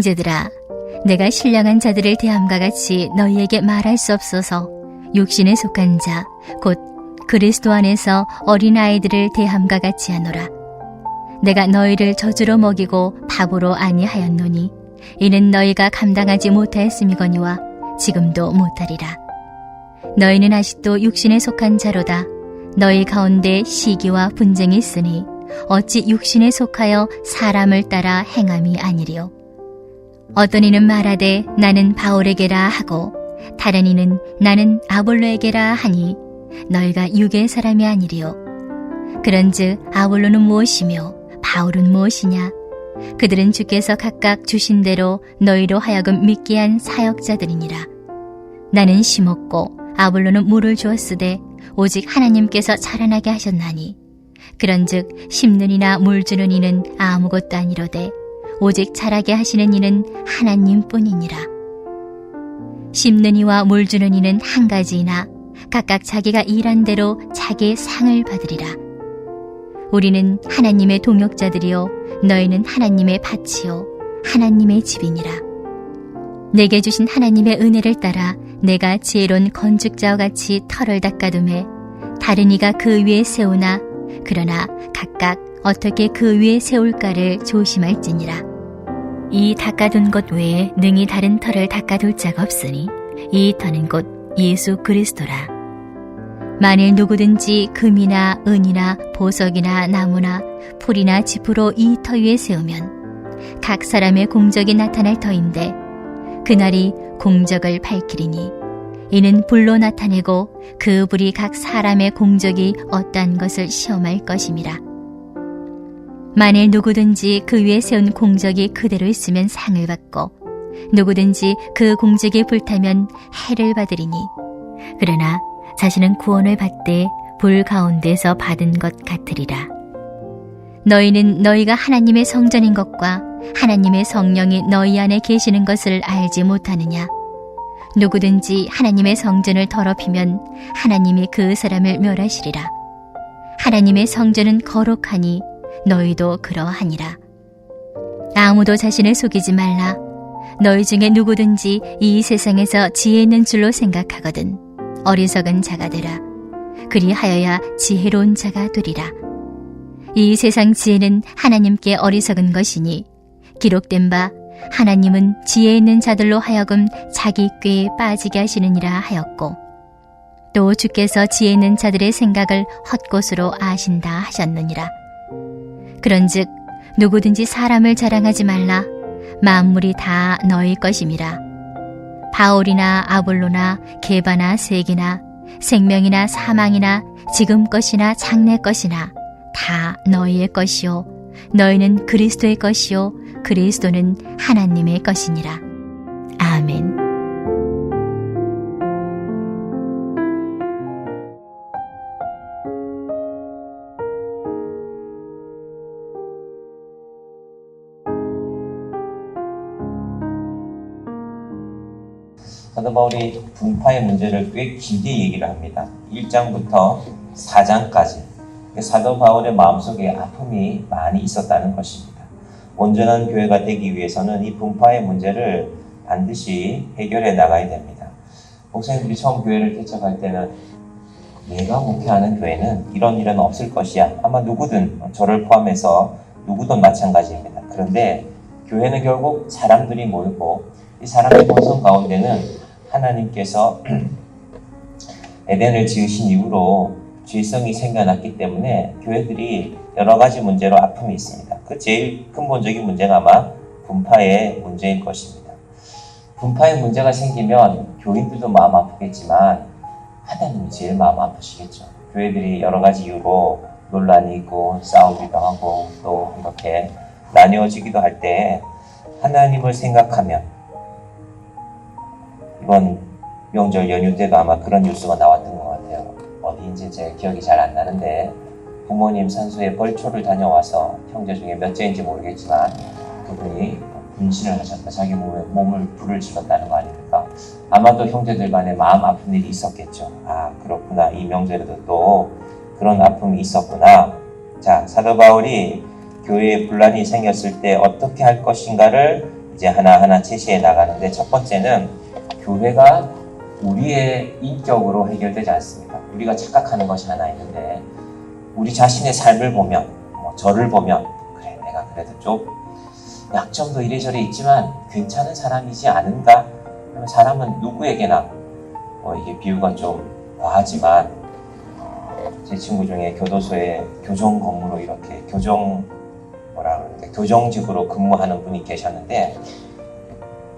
형제들아, 내가 신령한 자들을 대함과 같이 너희에게 말할 수 없어서 육신에 속한 자, 곧 그리스도 안에서 어린아이들을 대함과 같이 하노라. 내가 너희를 젖으로 먹이고 밥으로 아니하였노니 이는 너희가 감당하지 못하였음이거니와 지금도 못하리라. 너희는 아직도 육신에 속한 자로다. 너희 가운데 시기와 분쟁이 있으니 어찌 육신에 속하여 사람을 따라 행함이 아니리요. 어떤 이는 말하되 나는 바울에게라 하고 다른 이는 나는 아볼로에게라 하니 너희가 육의 사람이 아니리요. 그런즉 아볼로는 무엇이며 바울은 무엇이냐? 그들은 주께서 각각 주신 대로 너희로 하여금 믿게 한 사역자들이니라. 나는 심었고 아볼로는 물을 주었으되 오직 하나님께서 자라나게 하셨나니 그런즉 심는 이나 물 주는 이는 아무것도 아니로되 오직 자라게 하시는 이는 하나님뿐이니라. 심는 이와 물 주는 이는 한 가지이나 각각 자기가 일한 대로 자기의 상을 받으리라. 우리는 하나님의 동역자들이요 너희는 하나님의 밭이요 하나님의 집이니라. 내게 주신 하나님의 은혜를 따라 내가 지혜로운 건축자와 같이 터를 닦아두매 다른 이가 그 위에 세우나 그러나 각각 어떻게 그 위에 세울까를 조심할지니라. 이 닦아둔 것 외에 능히 다른 터를 닦아둘 자가 없으니 이 터는 곧 예수 그리스도라. 만일 누구든지 금이나 은이나 보석이나 나무나 풀이나 짚으로 이 터 위에 세우면 각 사람의 공적이 나타날 터인데 그날이 공적을 밝히리니 이는 불로 나타내고 그 불이 각 사람의 공적이 어떠한 것을 시험할 것임이라. 만일 누구든지 그 위에 세운 공적이 그대로 있으면 상을 받고 누구든지 그 공적이 불타면 해를 받으리니 그러나 자신은 구원을 받되 불 가운데서 받은 것 같으리라. 너희는 너희가 하나님의 성전인 것과 하나님의 성령이 너희 안에 계시는 것을 알지 못하느냐? 누구든지 하나님의 성전을 더럽히면 하나님이 그 사람을 멸하시리라. 하나님의 성전은 거룩하니 너희도 그러하니라. 아무도 자신을 속이지 말라. 너희 중에 누구든지 이 세상에서 지혜 있는 줄로 생각하거든 어리석은 자가 되라. 그리하여야 지혜로운 자가 되리라. 이 세상 지혜는 하나님께 어리석은 것이니 기록된 바 하나님은 지혜 있는 자들로 하여금 자기 꾀에 빠지게 하시느니라 하였고 또 주께서 지혜 있는 자들의 생각을 헛것으로 아신다 하셨느니라. 그런즉 누구든지 사람을 자랑하지 말라. 만물이 다 너희 것임이라. 바울이나 아볼로나 게바나 세기나 생명이나 사망이나 지금 것이나 장래 것이나 다 너희의 것이요 너희는 그리스도의 것이요 그리스도는 하나님의 것이니라. 아멘. 사도 바울이 분파의 문제를 꽤 길게 얘기를 합니다. 1장부터 4장까지 사도 바울의 마음속에 아픔이 많이 있었다는 것입니다. 온전한 교회가 되기 위해서는 이 분파의 문제를 반드시 해결해 나가야 됩니다. 목사님들이 처음 교회를 개척할 때는 내가 목회하는 교회는 이런 일은 없을 것이야. 아마 누구든 저를 포함해서 누구든 마찬가지입니다. 그런데 교회는 결국 사람들이 모이고 이 사람의 본성 가운데는 하나님께서 에덴을 지으신 이후로 죄성이 생겨났기 때문에 교회들이 여러 가지 문제로 아픔이 있습니다. 그 제일 근본적인 문제가 아마 분파의 문제일 것입니다. 분파의 문제가 생기면 교인들도 마음 아프겠지만 하나님이 제일 마음 아프시겠죠. 교회들이 여러 가지 이유로 논란이 있고 싸우기도 하고 또 이렇게 나뉘어지기도 할 때 하나님을 생각하면 이번 명절 연휴 때도 아마 그런 뉴스가 나왔던 것 같아요. 어디인지 제 기억이 잘 안 나는데 부모님 산소에 벌초를 다녀와서 형제 중에 몇째인지 모르겠지만 그분이 분신을 하셨다. 자기 몸을 불을 질렀다는 거 아닙니까? 아마도 형제들 간에 마음 아픈 일이 있었겠죠. 아 그렇구나. 이 명절에도 또 그런 아픔이 있었구나. 자, 사도 바울이 교회에 분란이 생겼을 때 어떻게 할 것인가를 이제 하나하나 제시해 나가는데, 첫 번째는 교회가 우리의 인격으로 해결되지 않습니다. 우리가 착각하는 것이 하나 있는데, 우리 자신의 삶을 보면, 저를 보면, 그래, 내가 그래도 좀 약점도 이래저래 있지만 괜찮은 사람이지 않은가? 그러면 사람은 누구에게나, 이게 비유가 좀 과하지만, 제 친구 중에 교도소에 교정 근무로 이렇게 교정직으로 근무하는 분이 계셨는데,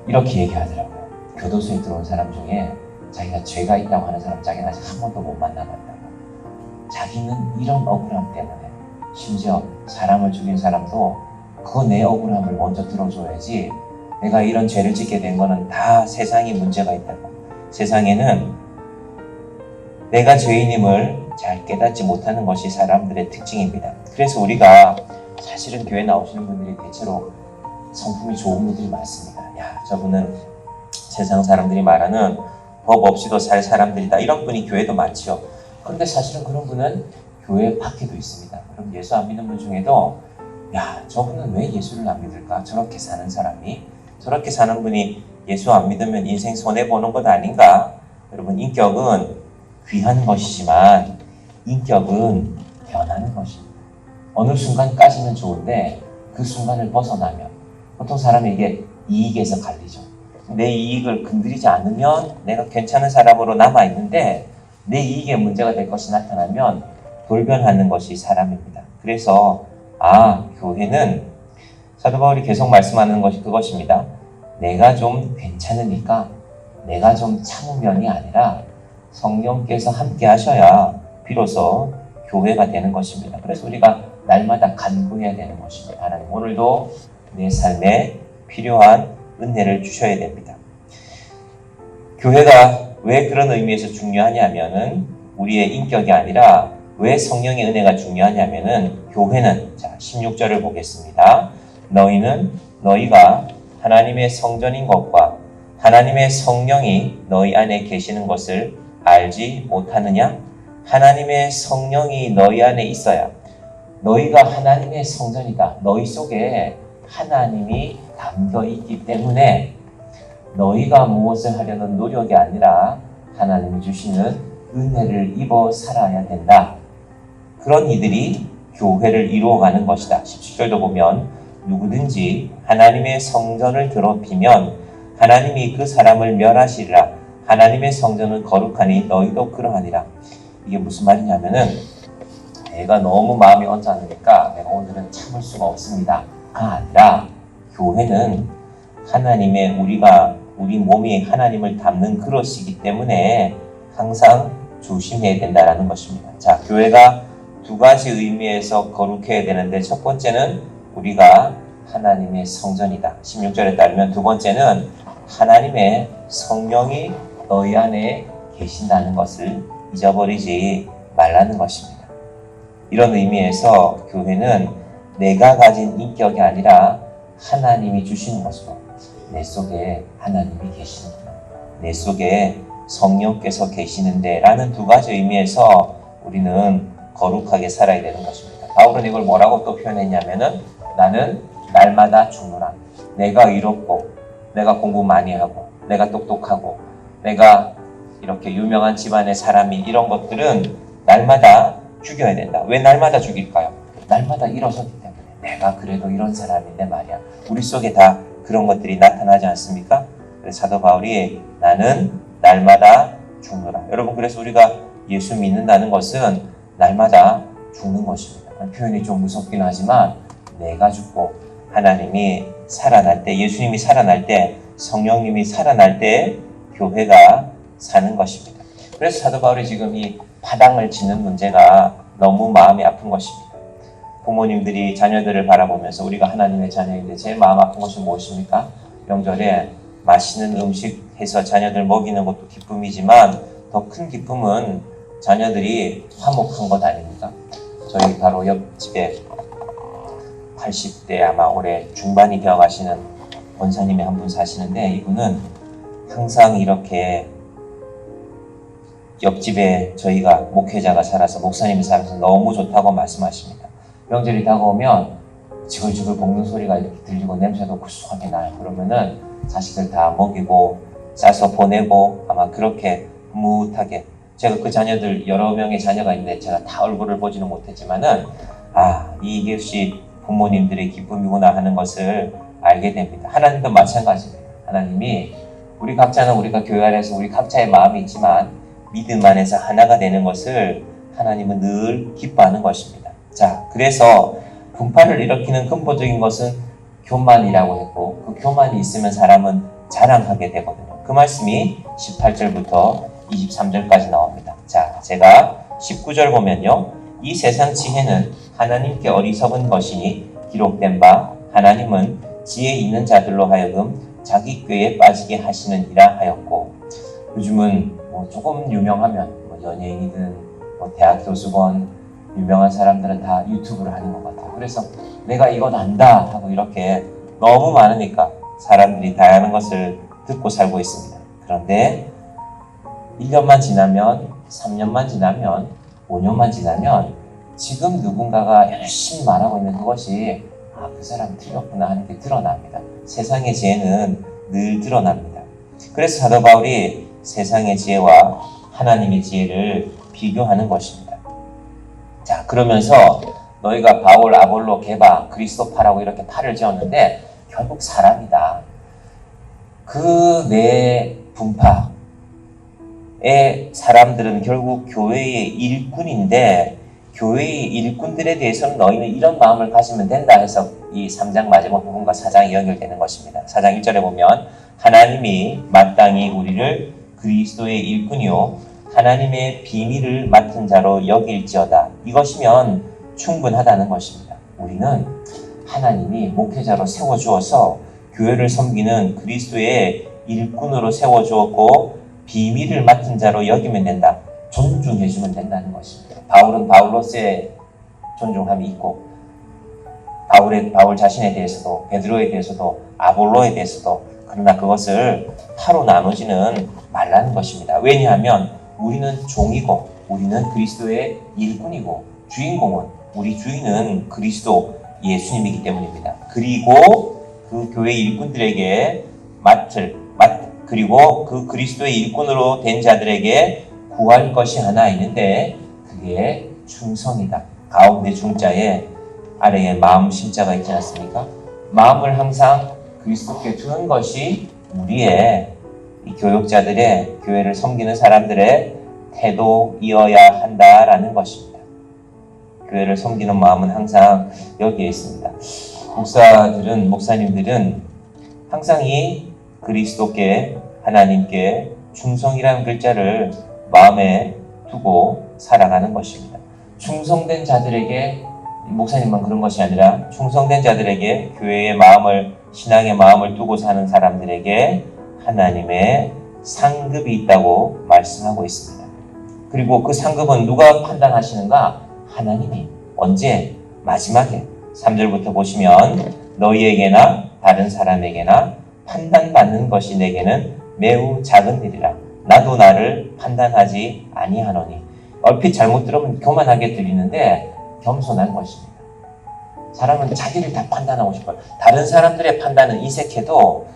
이렇게 얘기하더라고요. 교도소에 들어온 사람 중에 자기가 죄가 있다고 하는 사람 자기는 아직 한 번도 못 만나봤다고. 자기는 이런 억울함 때문에, 심지어 사람을 죽인 사람도 그거 내 억울함을 먼저 들어줘야지, 내가 이런 죄를 짓게 된 거는 다 세상에 문제가 있다고. 세상에는 내가 죄인임을 잘 깨닫지 못하는 것이 사람들의 특징입니다. 그래서 우리가 사실은 교회 나오시는 분들이 대체로 성품이 좋은 분들이 많습니다. 야, 저분은 세상 사람들이 말하는 법 없이도 살 사람들이다, 이런 분이 교회도 많죠. 그런데 사실은 그런 분은 교회 밖에도 있습니다. 그럼 예수 안 믿는 분 중에도, 야, 저분은 왜 예수를 안 믿을까? 저렇게 사는 사람이, 저렇게 사는 분이 예수 안 믿으면 인생 손해보는 것 아닌가? 여러분, 인격은 귀한 것이지만 인격은 변하는 것입니다. 어느 순간까지는 좋은데 그 순간을 벗어나면, 보통 사람이 이게 이익에서 갈리죠. 내 이익을 건드리지 않으면 내가 괜찮은 사람으로 남아있는데, 내 이익에 문제가 될 것이 나타나면 돌변하는 것이 사람입니다. 그래서 교회는, 사도 바울이 계속 말씀하는 것이 그것입니다. 내가 좀 괜찮으니까 내가 좀 참으면이 아니라 성령께서 함께 하셔야 비로소 교회가 되는 것입니다. 그래서 우리가 날마다 간구해야 되는 것입니다. 하나님, 오늘도 내 삶에 필요한 은혜를 주셔야 됩니다. 교회가 왜 그런 의미에서 중요하냐면은, 우리의 인격이 아니라 왜 성령의 은혜가 중요하냐면은, 교회는, 자, 16절을 보겠습니다. 너희가 하나님의 성전인 것과 하나님의 성령이 너희 안에 계시는 것을 알지 못하느냐? 하나님의 성령이 너희 안에 있어야 너희가 하나님의 성전이다. 너희 속에 하나님이 담겨 있기 때문에 너희가 무엇을 하려는 노력이 아니라 하나님이 주시는 은혜를 입어 살아야 된다. 그런 이들이 교회를 이루어가는 것이다. 17절도 보면, 누구든지 하나님의 성전을 더럽히면 하나님이 그 사람을 멸하시리라. 하나님의 성전은 거룩하니 너희도 그러하니라. 이게 무슨 말이냐면은, 내가 너무 마음이 언짢으니까 내가 오늘은 참을 수가 없습니다 가 아니라, 교회는 하나님의, 우리 몸이 하나님을 담는 그릇이기 때문에 항상 조심해야 된다라는 것입니다. 자, 교회가 두 가지 의미에서 거룩해야 되는데, 첫 번째는 우리가 하나님의 성전이다. 16절에 따르면, 두 번째는 하나님의 성령이 너희 안에 계신다는 것을 잊어버리지 말라는 것입니다. 이런 의미에서 교회는 내가 가진 인격이 아니라 하나님이 주시는 것으로, 내 속에 하나님이 계시는구나, 내 속에 성령께서 계시는데 라는 두 가지 의미에서 우리는 거룩하게 살아야 되는 것입니다. 바울은 이걸 뭐라고 또 표현했냐면은, 나는 날마다 죽노라. 내가 의롭고, 내가 공부 많이 하고, 내가 똑똑하고, 내가 이렇게 유명한 집안의 사람이, 이런 것들은 날마다 죽여야 된다. 왜 날마다 죽일까요? 날마다 일어섰기 때문에. 내가 그래도 이런 사람인데 말이야. 우리 속에 다 그런 것들이 나타나지 않습니까? 그래서 사도 바울이 나는 날마다 죽노라. 여러분, 그래서 우리가 예수 믿는다는 것은 날마다 죽는 것입니다. 표현이 좀 무섭긴 하지만, 내가 죽고 하나님이 살아날 때, 예수님이 살아날 때, 성령님이 살아날 때 교회가 사는 것입니다. 그래서 사도 바울이 지금 이 파당을 짓는 문제가 너무 마음이 아픈 것입니다. 부모님들이 자녀들을 바라보면서, 우리가 하나님의 자녀인데 제일 마음 아픈 것이 무엇입니까? 명절에 맛있는 음식 해서 자녀들 먹이는 것도 기쁨이지만, 더 큰 기쁨은 자녀들이 화목한 것 아닙니까? 저희 바로 옆집에 80대 아마 올해 중반이 되어 가시는 원사님이 한 분 사시는데, 이분은 항상 이렇게 옆집에 저희가 목회자가 살아서, 목사님이 살아서 너무 좋다고 말씀하십니다. 명절이 다가오면 지글지글 볶는 소리가 이렇게 들리고 냄새도 구수하게 나요. 그러면은 자식들 다 먹이고 싸서 보내고 아마 그렇게 흐뭇하게, 제가 그 자녀들 여러 명의 자녀가 있는데 제가 다 얼굴을 보지는 못했지만은 이것이 부모님들의 기쁨이구나 하는 것을 알게 됩니다. 하나님도 마찬가지입니다. 하나님이 우리 각자는 우리가 교회 안에서 우리 각자의 마음이 있지만 믿음 안에서 하나가 되는 것을 하나님은 늘 기뻐하는 것입니다. 자, 그래서 분파를 일으키는 근본적인 것은 교만이라고 했고, 그 교만이 있으면 사람은 자랑하게 되거든요. 그 말씀이 18절부터 23절까지 나옵니다. 자, 제가 19절 보면요. 이 세상 지혜는 하나님께 어리석은 것이니 기록된 바 하나님은 지혜 있는 자들로 하여금 자기 꾀에 빠지게 하시느니라 하였고, 요즘은 조금 유명하면 연예인이든 대학 교수건 유명한 사람들은 다 유튜브를 하는 것 같아요. 그래서 내가 이건 안다 하고 이렇게 너무 많으니까 사람들이 다양한 것을 듣고 살고 있습니다. 그런데 1년만 지나면, 3년만 지나면, 5년만 지나면 지금 누군가가 열심히 말하고 있는 그것이 그 사람 틀렸구나 하는 게 드러납니다. 세상의 지혜는 늘 드러납니다. 그래서 사도 바울이 세상의 지혜와 하나님의 지혜를 비교하는 것입니다. 자, 그러면서 너희가 바울, 아볼로, 게바, 그리스도파라고 이렇게 팔을 지었는데 결국 사람이다. 그 네 분파의 사람들은 결국 교회의 일꾼인데, 교회의 일꾼들에 대해서는 너희는 이런 마음을 가지면 된다 해서 이 3장 마지막 부분과 4장이 연결되는 것입니다. 4장 1절에 보면 하나님이 마땅히 우리를 그리스도의 일꾼이요 하나님의 비밀을 맡은 자로 여길지어다. 이것이면 충분하다는 것입니다. 우리는 하나님이 목회자로 세워주어서 교회를 섬기는 그리스도의 일꾼으로 세워주었고 비밀을 맡은 자로 여기면 된다. 존중해주면 된다는 것입니다. 바울은 바울로서의 존중함이 있고 바울 자신에 대해서도 베드로에 대해서도 아볼로에 대해서도, 그러나 그것을 타로 나누지는 말라는 것입니다. 왜냐하면 우리는 종이고 우리는 그리스도의 일꾼이고 우리 주인은 그리스도 예수님이기 때문입니다. 그리고 그 교회 일꾼들에게 그리고 그 그리스도의 일꾼으로 된 자들에게 구할 것이 하나 있는데 그게 충성이다. 가운데 중자에 아래에 마음 심자가 있지 않습니까? 마음을 항상 그리스도께 두는 것이 우리의 이 교육자들의, 교회를 섬기는 사람들의 태도이어야 한다라는 것입니다. 교회를 섬기는 마음은 항상 여기에 있습니다. 목사님들은 항상 이 그리스도께, 하나님께 충성이라는 글자를 마음에 두고 살아가는 것입니다. 충성된 자들에게, 목사님만 그런 것이 아니라 충성된 자들에게, 교회의 마음을, 신앙의 마음을 두고 사는 사람들에게 하나님의 상급이 있다고 말씀하고 있습니다. 그리고 그 상급은 누가 판단하시는가? 하나님이. 언제? 마지막에. 3절부터 보시면 너희에게나 다른 사람에게나 판단받는 것이 내게는 매우 작은 일이라. 나도 나를 판단하지 아니하노니. 얼핏 잘못 들으면 교만하게 들리는데 겸손한 것입니다. 사람은 자기를 다 판단하고 싶어요. 다른 사람들의 판단은 인색해도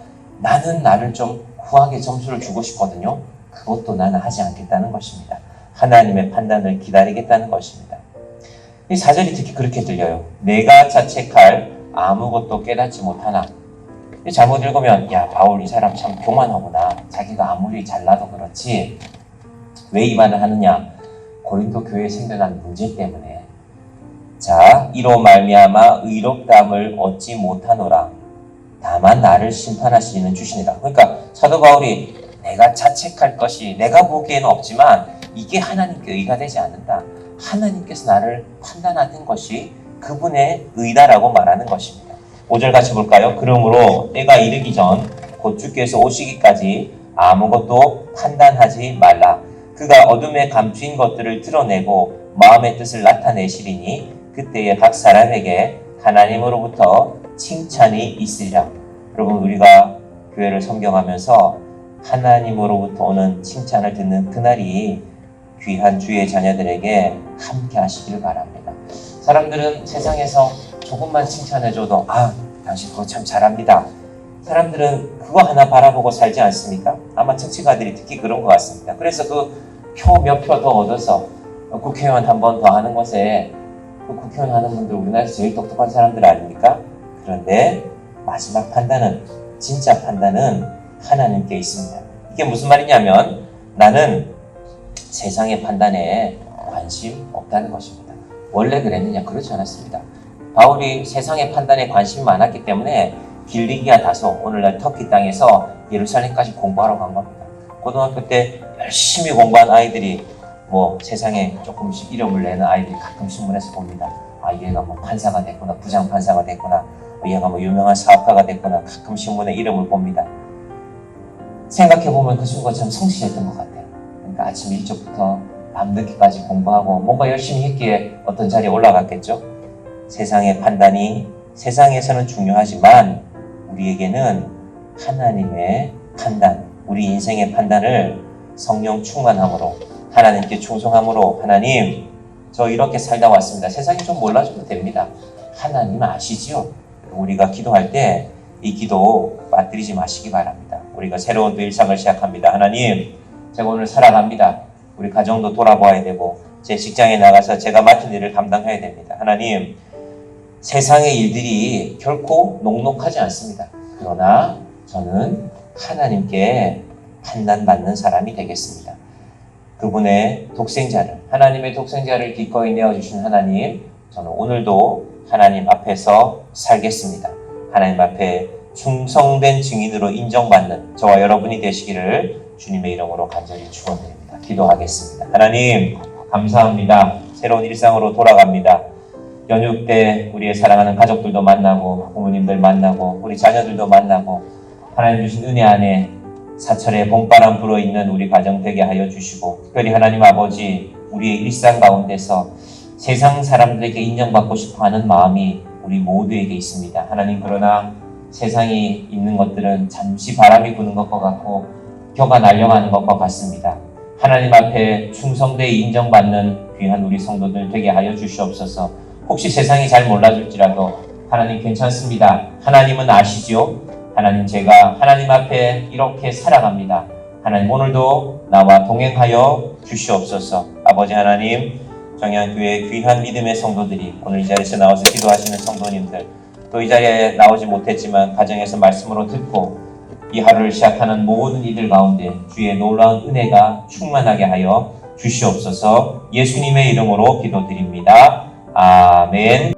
나는 나를 좀 후하게 점수를 주고 싶거든요. 그것도 나는 하지 않겠다는 것입니다. 하나님의 판단을 기다리겠다는 것입니다. 이 4절이 특히 그렇게 들려요. 내가 자책할 아무것도 깨닫지 못하나. 잘못 읽으면 바울 이 사람 참 교만하구나. 자기가 아무리 잘나도 그렇지 왜 이 말을 하느냐. 고린도 교회에 생겨난 문제 때문에. 자, 이로 말미암아 의롭다함을 얻지 못하노라. 다만 나를 심판하시는 주시니라. 그러니까 사도 바울이 내가 자책할 것이 내가 보기에는 없지만 이게 하나님께 의가 되지 않는다. 하나님께서 나를 판단하는 것이 그분의 의다라고 말하는 것입니다. 5절 같이 볼까요? 그러므로 때가 이르기 전 곧 주께서 오시기까지 아무것도 판단하지 말라. 그가 어둠에 감추인 것들을 드러내고 마음의 뜻을 나타내시리니 그때에 각 사람에게 하나님으로부터 칭찬이 있으리라. 여러분, 우리가 교회를 섬겨가면서 하나님으로부터 오는 칭찬을 듣는 그날이 귀한 주의 자녀들에게 함께 하시기를 바랍니다. 사람들은 세상에서 조금만 칭찬해줘도 당신 그거 참 잘합니다. 사람들은 그거 하나 바라보고 살지 않습니까? 아마 정치가들이 특히 그런 것 같습니다. 그래서 그 몇 표 더 얻어서 국회의원 한 번 더 하는 것에 그 국회의원 하는 분들 우리나라에서 제일 똑똑한 사람들 아닙니까? 그런데 마지막 판단은, 진짜 판단은 하나님께 있습니다. 이게 무슨 말이냐면 나는 세상의 판단에 관심 없다는 것입니다. 원래 그랬느냐? 그렇지 않았습니다. 바울이 세상의 판단에 관심이 많았기 때문에 길리기아 다소, 오늘날 터키 땅에서 예루살렘까지 공부하러 간 겁니다. 고등학교 때 열심히 공부한 아이들이 세상에 조금씩 이름을 내는 아이들이 가끔 신문에서 봅니다. 얘가 판사가 됐구나, 부장판사가 됐구나, 얘가 유명한 사업가가 됐구나, 가끔 신문에 이름을 봅니다. 생각해보면 그 친구가 참 성실했던 것 같아요. 그러니까 아침 일찍부터 밤늦게까지 공부하고 뭔가 열심히 했기에 어떤 자리에 올라갔겠죠. 세상의 판단이 세상에서는 중요하지만 우리에게는 하나님의 판단, 우리 인생의 판단을 성령 충만함으로, 하나님께 충성함으로, 하나님 저 이렇게 살다 왔습니다. 세상이 좀 몰라줘도 됩니다. 하나님 아시지요? 우리가 기도할 때 이 기도 빠뜨리지 마시기 바랍니다. 우리가 새로운 또 일상을 시작합니다. 하나님, 제가 오늘 살아갑니다. 우리 가정도 돌아봐야 되고 제 직장에 나가서 제가 맡은 일을 감당해야 됩니다. 하나님, 세상의 일들이 결코 녹록하지 않습니다. 그러나 저는 하나님께 판단받는 사람이 되겠습니다. 그분의 독생자를, 하나님의 독생자를 기꺼이 내어주신 하나님, 저는 오늘도 하나님 앞에서 살겠습니다. 하나님 앞에 충성된 증인으로 인정받는 저와 여러분이 되시기를 주님의 이름으로 간절히 축원드립니다. 기도하겠습니다. 하나님 감사합니다. 새로운 일상으로 돌아갑니다. 연휴 때 우리의 사랑하는 가족들도 만나고 부모님들 만나고 우리 자녀들도 만나고 하나님 주신 은혜 안에 사철에 봄바람 불어있는 우리 가정 되게 하여 주시고, 특별히 하나님 아버지 우리의 일상 가운데서 세상 사람들에게 인정받고 싶어하는 마음이 우리 모두에게 있습니다. 하나님, 그러나 세상이 있는 것들은 잠시 바람이 부는 것과 같고 벼가 날려가는 것과 같습니다. 하나님 앞에 충성되어 인정받는 귀한 우리 성도들 되게 하여 주시옵소서. 혹시 세상이 잘 몰라줄지라도 하나님 괜찮습니다. 하나님은 아시지요? 하나님, 제가 하나님 앞에 이렇게 살아갑니다. 하나님, 오늘도 나와 동행하여 주시옵소서. 아버지 하나님, 정의한교회의 귀한 믿음의 성도들이 오늘 이 자리에서 나와서 기도하시는 성도님들, 또 이 자리에 나오지 못했지만 가정에서 말씀으로 듣고 이 하루를 시작하는 모든 이들 가운데 주의 놀라운 은혜가 충만하게 하여 주시옵소서. 예수님의 이름으로 기도드립니다. 아멘.